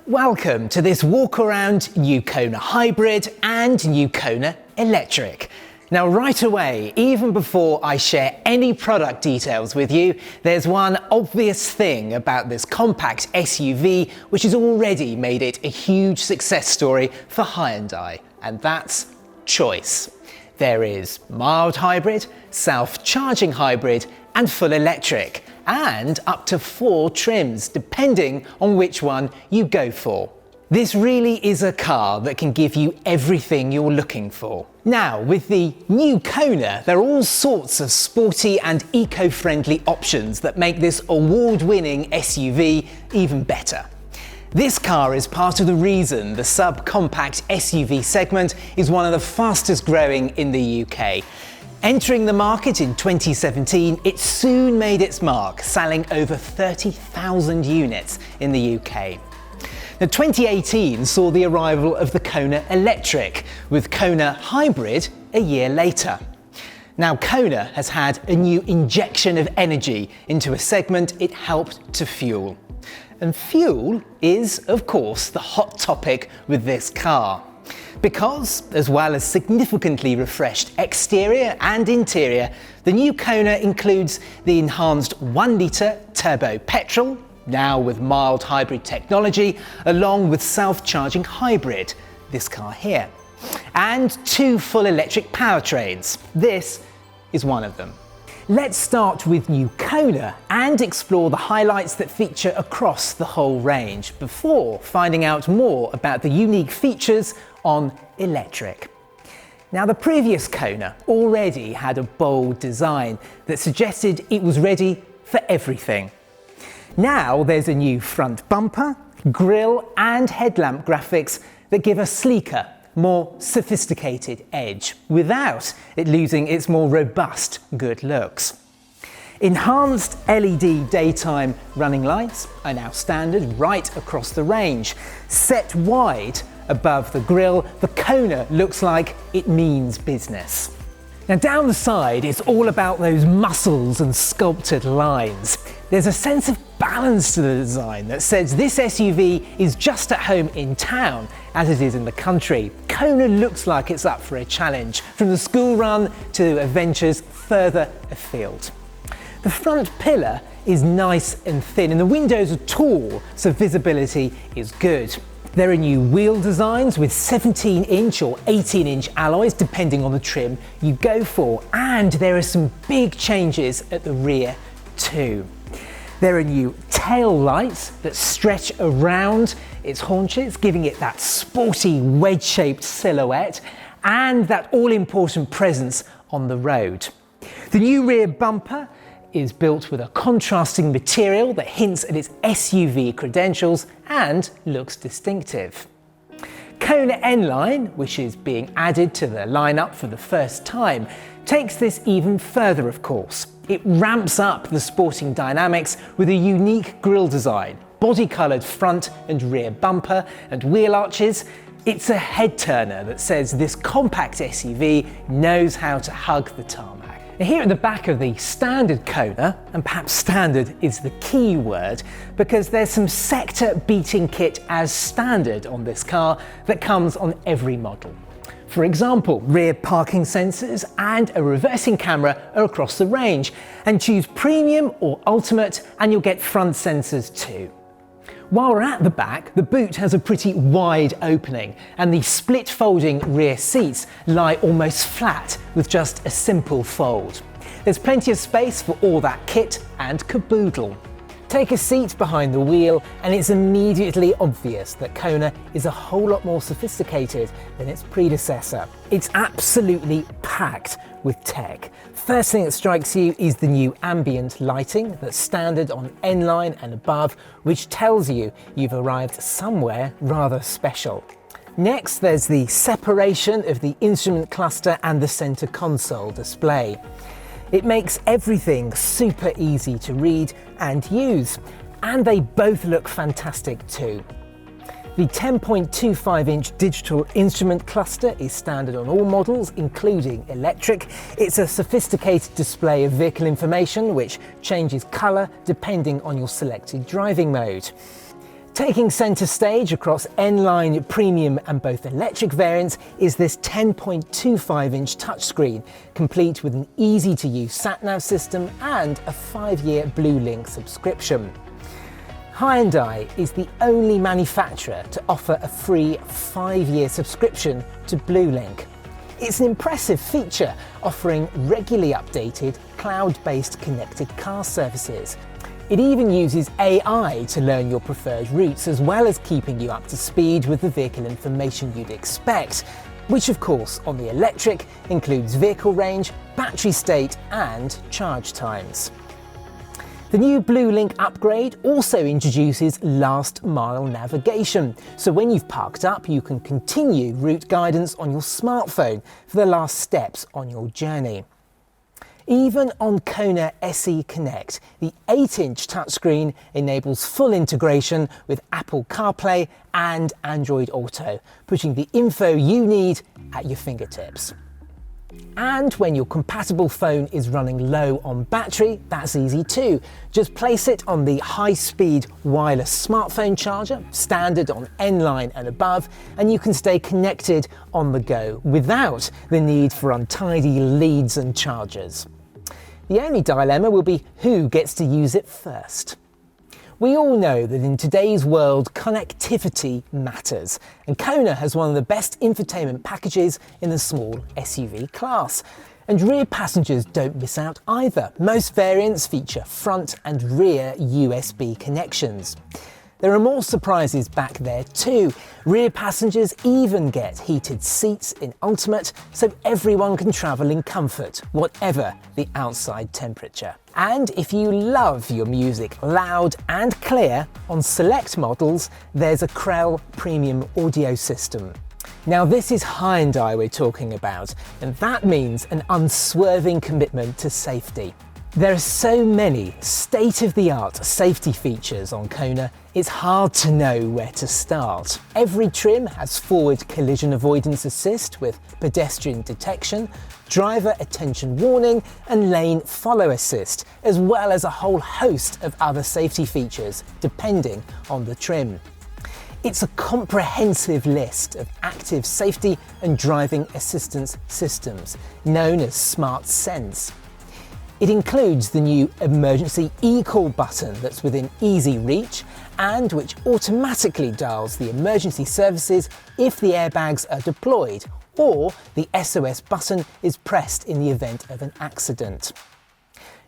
Welcome to this walk around new Kona Hybrid and new Kona Electric. Now right away, even before I share any product details with you, there's one obvious thing about this compact SUV which has already made it a huge success story for Hyundai, and that's choice. There is mild hybrid, self-charging hybrid and full electric, and up to 4 trims depending on which one you go for. This really is a car that can give you everything you're looking for. Now, with the new Kona, there are all sorts of sporty and eco-friendly options that make this award-winning SUV even better. This car is part of the reason the subcompact SUV segment is one of the fastest growing in the UK. Entering the market in 2017, it soon made its mark, selling over 30,000 units in the UK. Now, 2018 saw the arrival of the Kona Electric, with Kona Hybrid a year later. Now, Kona has had a new injection of energy into a segment it helped to fuel. And fuel is, of course, the hot topic with this car. Because, as well as significantly refreshed exterior and interior, the new Kona includes the enhanced 1-litre turbo petrol, now with mild hybrid technology, along with self-charging hybrid, this car here, and 2 full electric powertrains. This is one of them. Let's start with new Kona and explore the highlights that feature across the whole range before finding out more about the unique features on electric. Now, the previous Kona already had a bold design that suggested it was ready for everything. Now there's a new front bumper, grille and headlamp graphics that give a sleeker, more sophisticated edge, without it losing its more robust good looks. Enhanced LED daytime running lights are now standard right across the range. Set wide above the grille, the Kona looks like it means business. Now down the side, it's all about those muscles and sculpted lines. There's a sense of balance to the design that says this SUV is just at home in town as it is in the country. Kona looks like it's up for a challenge, from the school run to adventures further afield. The front pillar is nice and thin and the windows are tall, so visibility is good. There are new wheel designs with 17-inch or 18-inch alloys depending on the trim you go for, and there are some big changes at the rear too. There are new tail lights that stretch around its haunches, giving it that sporty wedge-shaped silhouette and that all-important presence on the road. The new rear bumper is built with a contrasting material that hints at its SUV credentials and looks distinctive. Kona N-Line, which is being added to the lineup for the first time, takes this even further, of course. It ramps up the sporting dynamics with a unique grille design, body-coloured front and rear bumper and wheel arches. It's a head-turner that says this compact SUV knows how to hug the tarmac. Now, here at the back of the standard Kona, and perhaps standard is the key word, because there's some sector-beating kit as standard on this car that comes on every model. For example, rear parking sensors and a reversing camera are across the range, and choose Premium or Ultimate and you'll get front sensors too. While we're at the back, the boot has a pretty wide opening and the split folding rear seats lie almost flat with just a simple fold. There's plenty of space for all that kit and caboodle. Take a seat behind the wheel and it's immediately obvious that Kona is a whole lot more sophisticated than its predecessor. It's absolutely packed with tech. First thing that strikes you is the new ambient lighting that's standard on N-Line and above, which tells you you've arrived somewhere rather special. Next, there's the separation of the instrument cluster and the center console display. It makes everything super easy to read and use, and they both look fantastic too. The 10.25-inch digital instrument cluster is standard on all models, including electric. It's a sophisticated display of vehicle information which changes colour depending on your selected driving mode. Taking centre stage across N-Line Premium and both electric variants is this 10.25-inch touchscreen, complete with an easy-to-use sat-nav system and a 5-year BlueLink subscription. Hyundai is the only manufacturer to offer a free 5-year subscription to BlueLink. It's an impressive feature, offering regularly updated, cloud-based connected car services. It even uses AI to learn your preferred routes, as well as keeping you up to speed with the vehicle information you'd expect, which of course on the electric includes vehicle range, battery state and charge times. The new BlueLink upgrade also introduces last mile navigation, so when you've parked up you can continue route guidance on your smartphone for the last steps on your journey. Even on Kona SE Connect, the 8-inch touchscreen enables full integration with Apple CarPlay and Android Auto, putting the info you need at your fingertips. And when your compatible phone is running low on battery, that's easy too. Just place it on the high-speed wireless smartphone charger, standard on N-Line and above, and you can stay connected on the go without the need for untidy leads and chargers. The only dilemma will be who gets to use it first. We all know that in today's world, connectivity matters, and Kona has one of the best infotainment packages in the small SUV class. And rear passengers don't miss out either. Most variants feature front and rear USB connections. There are more surprises back there too. Rear passengers even get heated seats in Ultimate, so everyone can travel in comfort, whatever the outside temperature. And if you love your music loud and clear, on select models there's a Krell premium audio system. Now this is Hyundai we're talking about, and that means an unswerving commitment to safety. There are so many state-of-the-art safety features on Kona, it's hard to know where to start. Every trim has forward collision avoidance assist with pedestrian detection, driver attention warning and lane follow assist, as well as a whole host of other safety features depending on the trim. It's a comprehensive list of active safety and driving assistance systems, known as Smart Sense. It includes the new emergency e-call button that's within easy reach and which automatically dials the emergency services if the airbags are deployed or the SOS button is pressed in the event of an accident.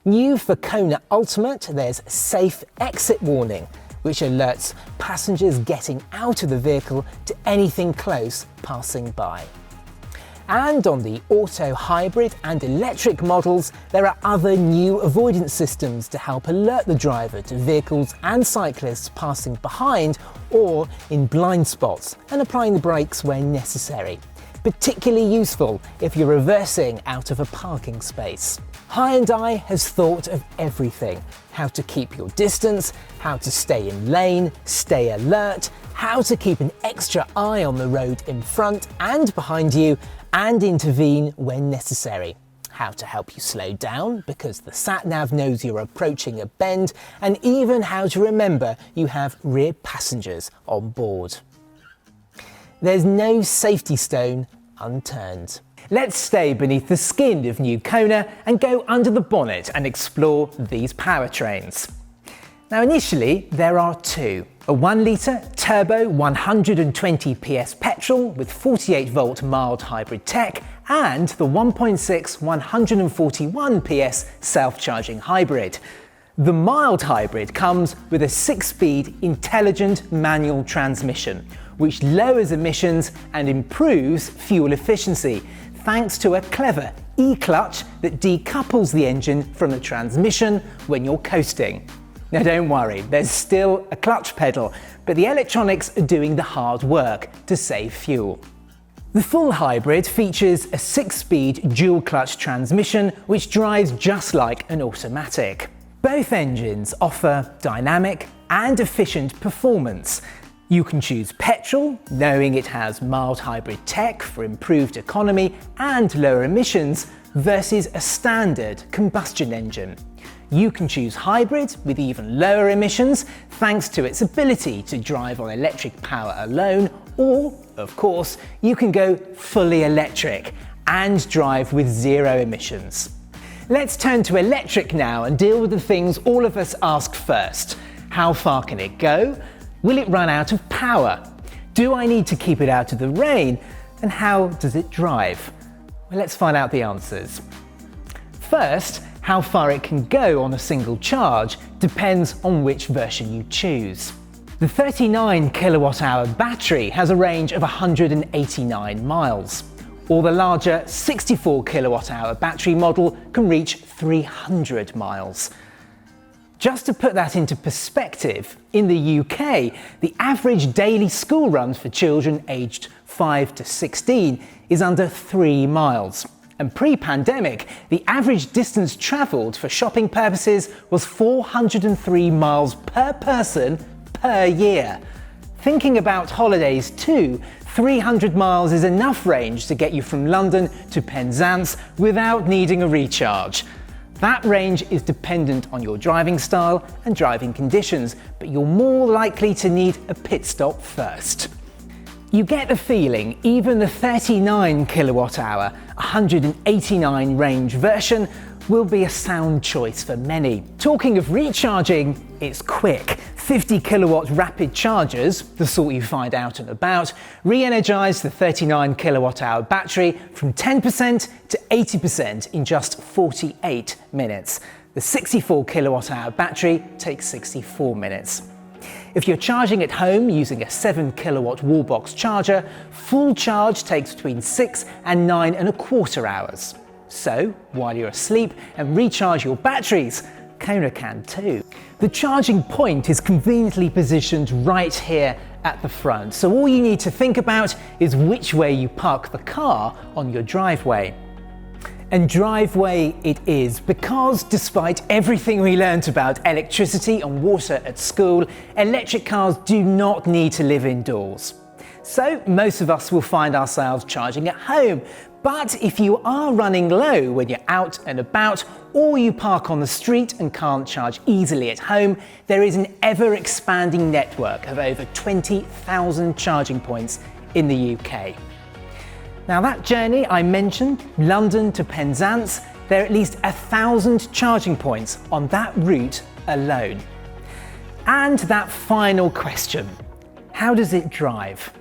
New for Kona Ultimate, there's Safe Exit Warning, which alerts passengers getting out of the vehicle to anything close passing by. And on the auto, hybrid and electric models, there are other new avoidance systems to help alert the driver to vehicles and cyclists passing behind or in blind spots and applying the brakes where necessary. Particularly useful if you're reversing out of a parking space. Hyundai has thought of everything: how to keep your distance, how to stay in lane, stay alert, how to keep an extra eye on the road in front and behind you, and intervene when necessary. How to help you slow down because the sat-nav knows you're approaching a bend, and even how to remember you have rear passengers on board. There's no safety stone unturned. Let's stay beneath the skin of new Kona and go under the bonnet and explore these powertrains. Now initially there are two. A 1-litre turbo 120 PS petrol with 48-volt mild hybrid tech and the 1.6 141 PS self-charging hybrid. The mild hybrid comes with a 6-speed intelligent manual transmission, which lowers emissions and improves fuel efficiency thanks to a clever e-clutch that decouples the engine from the transmission when you're coasting. Now don't worry, there's still a clutch pedal, but the electronics are doing the hard work to save fuel. The full hybrid features a 6-speed dual-clutch transmission which drives just like an automatic. Both engines offer dynamic and efficient performance. You can choose petrol, knowing it has mild hybrid tech for improved economy and lower emissions, versus a standard combustion engine. You can choose hybrid with even lower emissions thanks to its ability to drive on electric power alone, or, of course, you can go fully electric and drive with zero emissions. Let's turn to electric now and deal with the things all of us ask first. How far can it go? Will it run out of power? Do I need to keep it out of the rain? And how does it drive? Well, let's find out the answers. First, how far it can go on a single charge depends on which version you choose. The 39 kilowatt-hour battery has a range of 189 miles, or the larger 64 kilowatt-hour battery model can reach 300 miles. Just to put that into perspective, in the UK, the average daily school run for children aged 5 to 16 is under 3 miles. And pre-pandemic, the average distance travelled for shopping purposes was 403 miles per person per year. Thinking about holidays too, 300 miles is enough range to get you from London to Penzance without needing a recharge. That range is dependent on your driving style and driving conditions, but you're more likely to need a pit stop first. You get the feeling even the 39 kilowatt-hour, 189 range version will be a sound choice for many. Talking of recharging, it's quick. 50 kilowatt rapid chargers, the sort you find out and about, re-energise the 39 kilowatt-hour battery from 10% to 80% in just 48 minutes. The 64 kilowatt-hour battery takes 64 minutes. If you're charging at home using a 7 kilowatt wallbox charger, full charge takes between 6 and 9.25 hours. So, while you're asleep and recharge your batteries, Kona can too. The charging point is conveniently positioned right here at the front, so all you need to think about is which way you park the car on your driveway. And driveway it is, because despite everything we learnt about electricity and water at school, electric cars do not need to live indoors. So most of us will find ourselves charging at home. But if you are running low when you're out and about, or you park on the street and can't charge easily at home, there is an ever-expanding network of over 20,000 charging points in the UK. Now that journey I mentioned, London to Penzance, there are at least 1,000 charging points on that route alone. And that final question, how does it drive?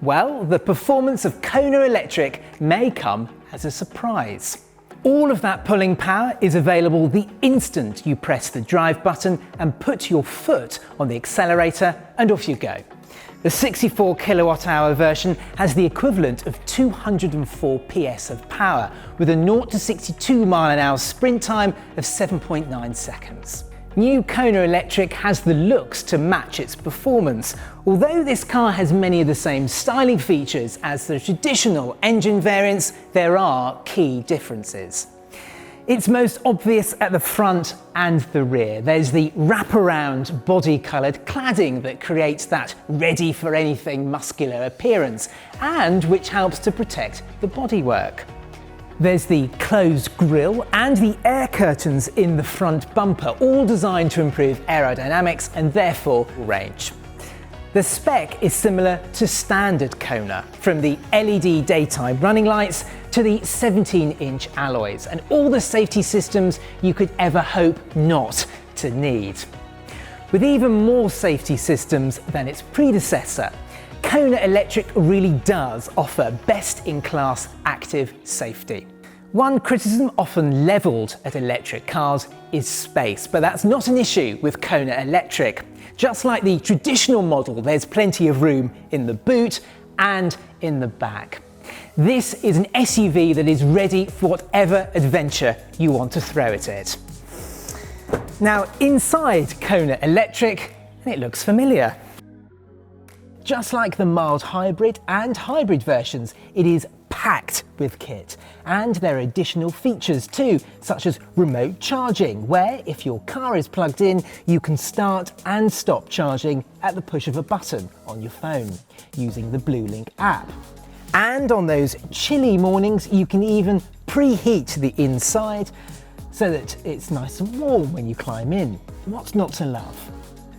Well, the performance of Kona Electric may come as a surprise. All of that pulling power is available the instant you press the drive button and put your foot on the accelerator, and off you go. The 64 kilowatt-hour version has the equivalent of 204 PS of power, with a 0 to 62 mile/hour sprint time of 7.9 seconds. New Kona Electric has the looks to match its performance, although this car has many of the same styling features as the traditional engine variants, there are key differences. It's most obvious at the front and the rear. There's the wraparound body-coloured cladding that creates that ready-for-anything muscular appearance, and which helps to protect the bodywork. There's the closed grille and the air curtains in the front bumper, all designed to improve aerodynamics and therefore range. The spec is similar to standard Kona, from the LED daytime running lights to the 17-inch alloys, and all the safety systems you could ever hope not to need. With even more safety systems than its predecessor, Kona Electric really does offer best-in-class active safety. One criticism often levelled at electric cars is space, but that's not an issue with Kona Electric. Just like the traditional model, there's plenty of room in the boot and in the back. This is an SUV that is ready for whatever adventure you want to throw at it. Now, inside Kona Electric, it looks familiar. Just like the mild hybrid and hybrid versions, it is packed with kit. And there are additional features too, such as remote charging, where if your car is plugged in, you can start and stop charging at the push of a button on your phone using the BlueLink app. And on those chilly mornings, you can even preheat the inside so that it's nice and warm when you climb in. What's not to love?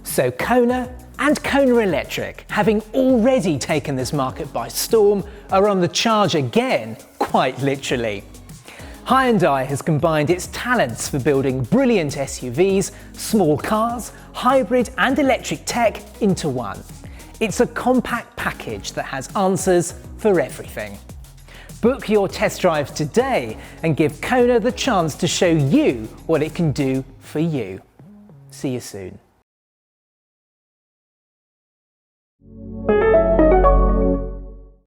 So Kona and Kona Electric, having already taken this market by storm, are on the charge again, quite literally. Hyundai has combined its talents for building brilliant SUVs, small cars, hybrid and electric tech into one. It's a compact package that has answers for everything. Book your test drive today and give Kona the chance to show you what it can do for you. See you soon.